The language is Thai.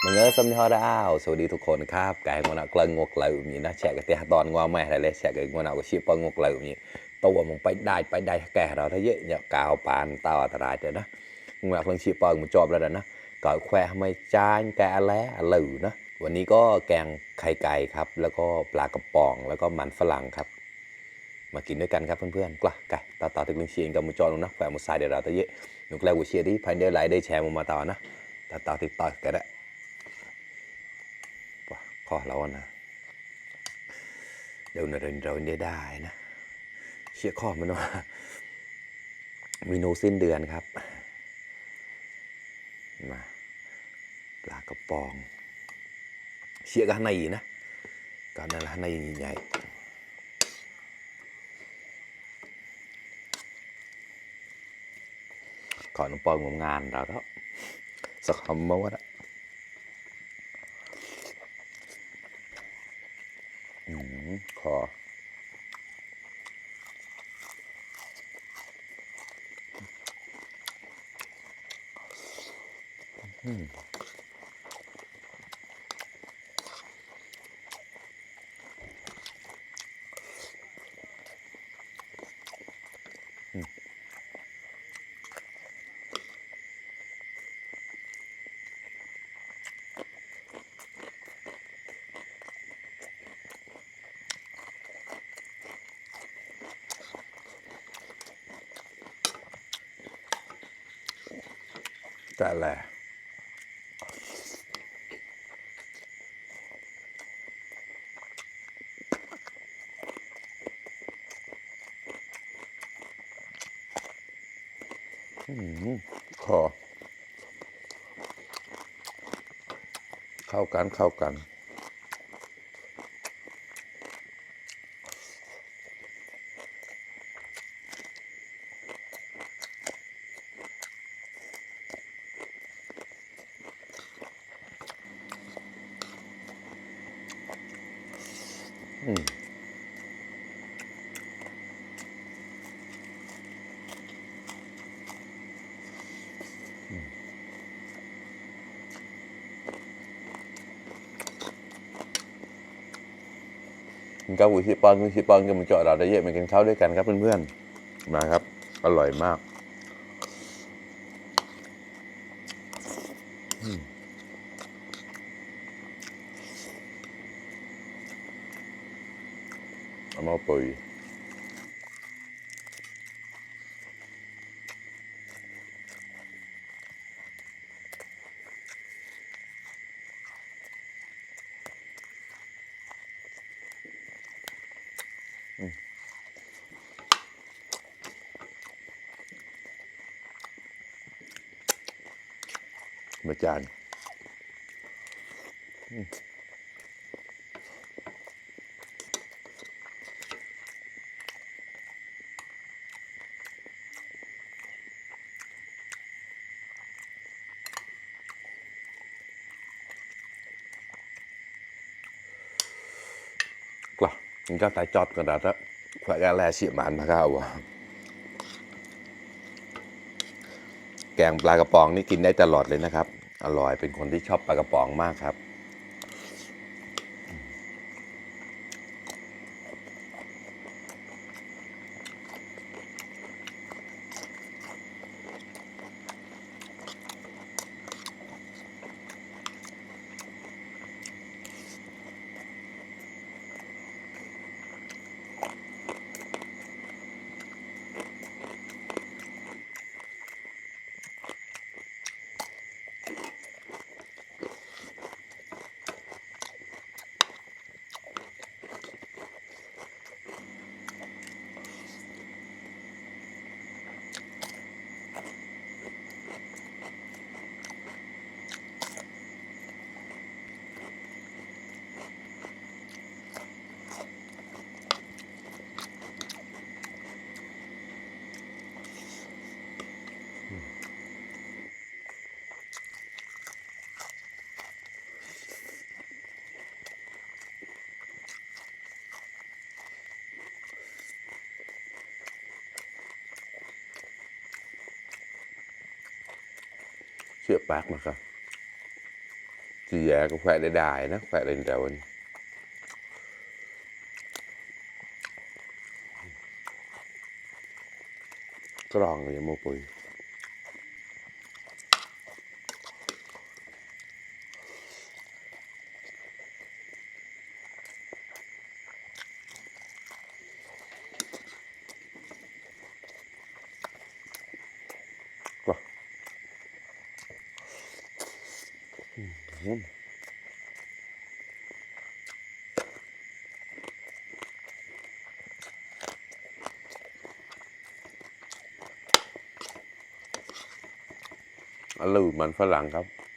มึงเออสมยอดาวสวัสดีทุกคนครับไก่งวนักเลิงงกเหลวมีนะแฉกเตะตอนงวแม่อะไรเลยแฉกงวนักก็ชี้ปงกเหลวมีตัวมึงไปได้แก่เราถ้าเยอะเนี่ยกาวปานตาอันตรายเถอะนะงวนักเลิงชี้ปงมันจบแล้วนะก่อยแควไม่จานแกแล้วเหลวนะวันนี้ก็แกงไข่ไก่ครับแล้วก็ปลากระป๋องแล้วก็มันฝรั่งครับมากินด้วยกันครับเพื่อนๆกล่ะไก่ต่อถึงเรื่องเชียงกับมุจอลนะแฝงมุสายเดี๋ยวเราถ้าเยอะนุกแล้วกูเชียร์ดิพันเดียวไหลได้แชร์มาต่อนะต่อติดต่อกันได้พอแล้วนะเดี๋ยวเราได้นะเชี่ยข้อมันว่าเมนูสิ้นเดือนครับมาปลากระป๋องเชี่ยกันในนะก่อนนั้นละในใหญ่ก่อนปองงานเราแล้วสักคำมาว่าขอแต่แหละขอเข้ากันเจ้าชีปองกับมันเจาะเราได้เยอะมากินข้าวด้วยกันครับเพื่อนๆมาครับอร่อยมากเอามาปุ๋ยมาจานกล่ะมันก็ตายจอดกันแล้วแขวะกาแลเสียบมันมาข้าวแกงปลากระป๋องนี่กินได้ตลอดเลยนะครับอร่อยเป็นคนที่ชอบปลากระป๋องมากครับเชื่อปากมาครับ Chị dạ cũng phải để đài nó phải lên rồi có đòn rồi một bụi lưuมันฝรั่งครับ